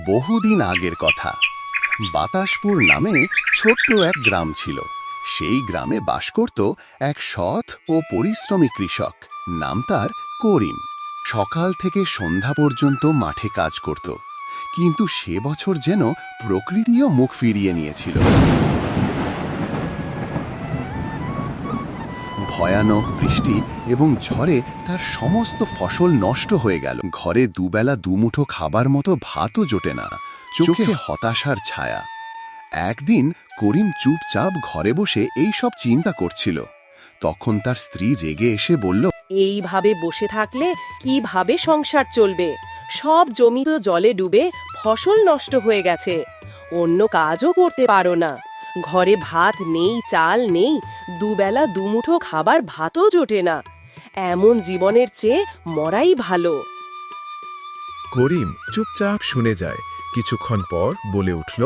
বহুদিন আগের কথা। বাতাসপুর নামে ছোট্ট এক গ্রাম ছিল। সেই গ্রামে বাস করত এক সৎ ও পরিশ্রমী কৃষক। নাম তার করিম। সকাল থেকে সন্ধ্যা পর্যন্ত মাঠে কাজ করত, কিন্তু সে বছর যেন প্রকৃতিও মুখ ফিরিয়ে নিয়েছিল। ভয়ানক বৃষ্টি এবং ঝড়ে তার সমস্ত ফসল নষ্ট হয়ে গেল। ঘরে দুবেলা দুমুঠো খাবার মতো ভাতও জোটে না। চোখে হতাশার ছায়া। একদিন করিম চুপচাপ ঘরে বসে এই সব চিন্তা করছিল। তখন তার স্ত্রী রেগে এসে বলল, এইভাবে বসে থাকলে কিভাবে সংসার চলবে? সব জমি তো জলে ডুবে ফসল নষ্ট হয়ে গেছে। অন্য কাজও করতে পারো না। ঘরে ভাত নেই, চাল নেই, দুবেলা দুমুঠো খাবার ভাতও জোটে না। এমন জীবনের চেয়ে মরাই ভালো। করিম চুপচাপ শুনে যায়। কিছুক্ষণ পর বলে উঠল,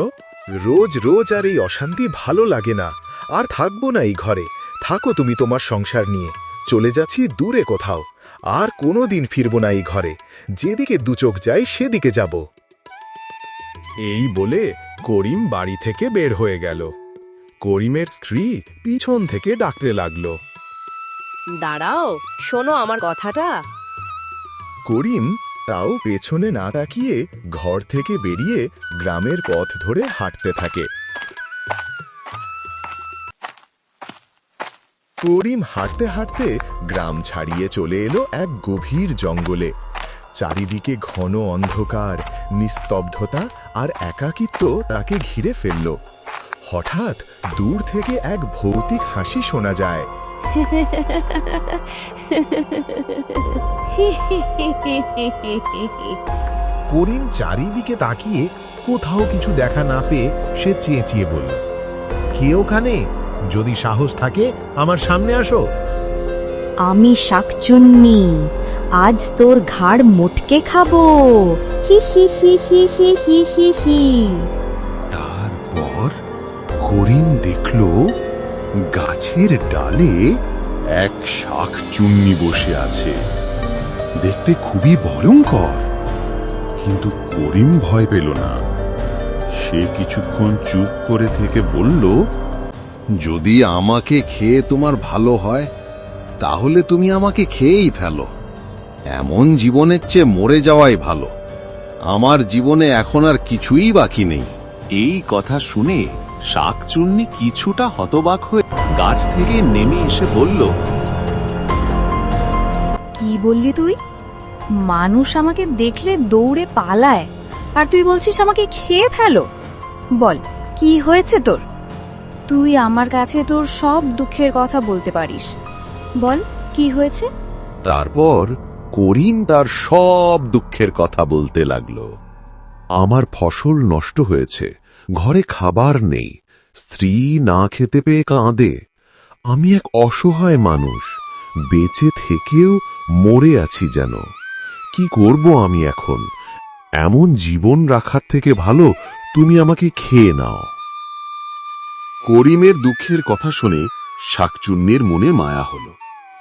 রোজ রোজ আর এই অশান্তি ভালো লাগে না। আর থাকবো না এই ঘরে। থাকো তুমি তোমার সংসার নিয়ে। চলে যাচ্ছি দূরে কোথাও। আর কোনো দিন ফিরব না এই ঘরে। যেদিকে দুচোখ যায় সেদিকে যাব। এই বলে করিম বাড়ি থেকে বের হয়ে গেল। করিমের স্ত্রী পিছন থেকে ডাকতে লাগলো, দাঁড়াও, শোনো আমার কথাটা। করিম তাও পেছনে না তাকিয়ে ঘর থেকে বেরিয়ে গ্রামের পথ ধরে হাঁটতে থাকে। করিম হাঁটতে হাঁটতে গ্রাম ছাড়িয়ে চলে এলো এক গভীর জঙ্গলে। চারিদিকে ঘন অন্ধকার, নিস্তব্ধতা আর একাকিত্ব তাকে ঘিরে ফেলল। হঠাৎ দূর থেকে এক ভৌতিক হাসি শোনা যায়। করিম চারিদিকে তাকিয়ে কোথাও কিছু দেখা না পেয়ে সে চেঁচিয়ে বলল, কে ওখানে? যদি সাহস থাকে আমার সামনে আসো। আমি শাকচুন্নি, আজ তোর ঘাড় মোটকে খাবো। হি হি হি হি হি হি হি হি। তারপর করিম দেখল গাছের ডালে এক শাকচুন্নি বসে আছে। দেখতে খুবই ভয়ঙ্কর, কিন্তু করিম ভয় পেল না। সে কিছুক্ষণ চুপ করে থেকে বলল, যদি আমাকে খেয়ে তোমার ভালো হয় তাহলে তুমি আমাকে খেয়েই ফেলো। এমন জীবনের চেয়ে মরে যাওয়াই ভালো। আমার জীবনে এখন আর কিছুই বাকি নেই। এই কথা শুনে শাকচুন্নি কিছুটা হতবাক হয়ে গাছ থেকে নেমে এসে বলল, কি বললি তুই? মানুষ আমাকে দেখলে দৌড়ে পালায়, আর তুই বলছিস আমাকে খেয়ে ফেলো? বল, কি হয়েছে তোর? তুই আমার কাছে তোর সব দুঃখের কথা বলতে পারিস। বল, কি হয়েছে? তারপর করিম তার সব দুঃখের কথা বলতে লাগলো। আমার ফসল নষ্ট হয়েছে, ঘরে খাবার নেই, স্ত্রী না খেতে পেয়ে কাঁদে। আমি এক অসহায় মানুষ, বেঁচে থেকেও মরে আছি যেন। কি করব আমি এখন? এমন জীবন রাখার থেকে ভালো তুমি আমাকে খেয়ে নাও। করিমের দুঃখের কথা শুনে শাকচুন্নির মনে মায়া হলো।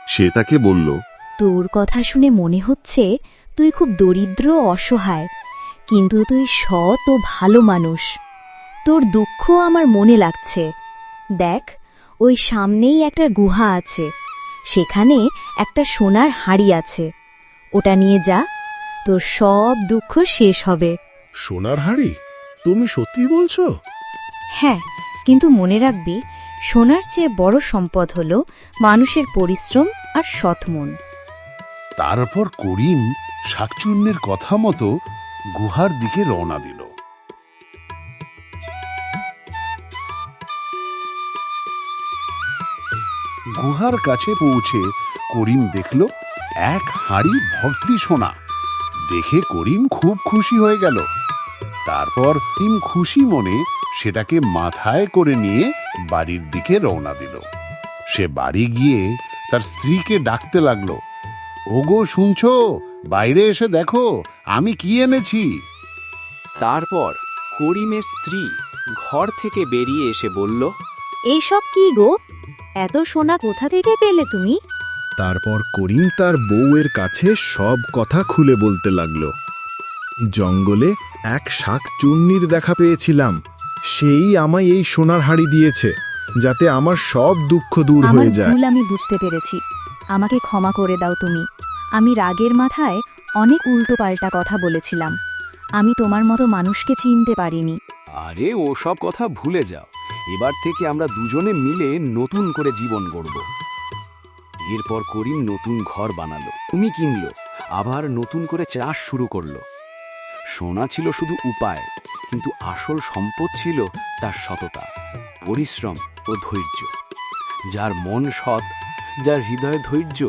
সে তাকে বলল, তোর কথা শুনে মনে হচ্ছে তুই খুব দরিদ্র অসহায়, কিন্তু তুই সৎ ও ভালো মানুষ। তোর দুঃখ আমার মনে লাগছে। দেখ, ওই সামনেই একটা গুহা আছে, সেখানে একটা সোনার হাঁড়ি আছে। ওটা নিয়ে যা, তোর সব দুঃখ শেষ হবে। সোনার হাঁড়ি? তুমি সত্যি বলছো? হ্যাঁ, কিন্তু মনে রাখবি, সোনার চেয়ে বড় সম্পদ হলো মানুষের পরিশ্রম আর সৎ মন। তারপর করিম শাকচুন্নির কথা মতো গুহার দিকে রওনা দিল। গুহার কাছে পৌঁছে করিম দেখল এক হাঁড়ি ভর্তি সোনা। দেখে করিম খুব খুশি হয়ে গেল। তারপর করিম খুশি মনে সেটাকে মাথায় করে নিয়ে বাড়ির দিকে রওনা দিল। সে বাড়ি গিয়ে তার স্ত্রীকে ডাকতে লাগলো, ওগো শুনছো? বাইরে এসে দেখো আমি কি এনেছি। তারপর করিমের স্ত্রী ঘর থেকে বেরিয়ে এসে বলল, এইসব কি গো? এত সোনা কোথা থেকে পেলে তুমি? তারপর করিম তার বউয়ের কাছে সব কথা খুলে বলতে লাগলো। জঙ্গলে এক শাকচুন্নির দেখা পেয়েছিলাম, সেই আমায় এই সোনার হাড়ি দিয়েছে, যাতে আমার সব দুঃখ দূর আমার হয়ে যায়। ভুল আমি বুঝতে পেরেছি, আমাকে ক্ষমা করে দাও তুমি। আমি রাগের মাথায় অনেক উল্টোপাল্টা কথা বলেছিলাম। আমি তোমার মতো মানুষকে চিনতে পারিনি। আরে ওসব কথা ভুলে যাও, এবার থেকে আমরা দুজনে মিলে নতুন করে জীবন গড়ব। এরপর করিম নতুন ঘর বানালো, তুমি কিনলো, আবার নতুন করে চাষ শুরু করলো। সোনা ছিল শুধু উপায়, কিন্তু আসল সম্পদ ছিল তার সততা, পরিশ্রম ও ধৈর্য। যার মন সৎ, যার হৃদয় ধৈর্য,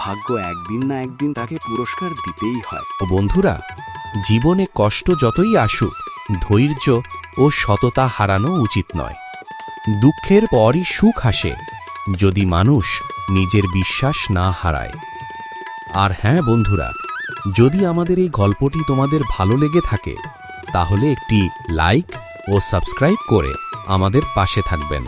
ভাগ্য একদিন না একদিন তাকে পুরস্কার দিতেই হয়। ও বন্ধুরা, জীবনে কষ্ট যতই আসুক, ধৈর্য ও সততা হারানো উচিত নয়। দুঃখের পরই সুখ আসে, যদি মানুষ নিজের বিশ্বাস না হারায়। আর হ্যাঁ বন্ধুরা, যদি আমাদের এই গল্পটি তোমাদের ভালো লেগে থাকে, তাহলে একটি লাইক ও সাবস্ক্রাইব করে আমাদের পাশে থাকবেন।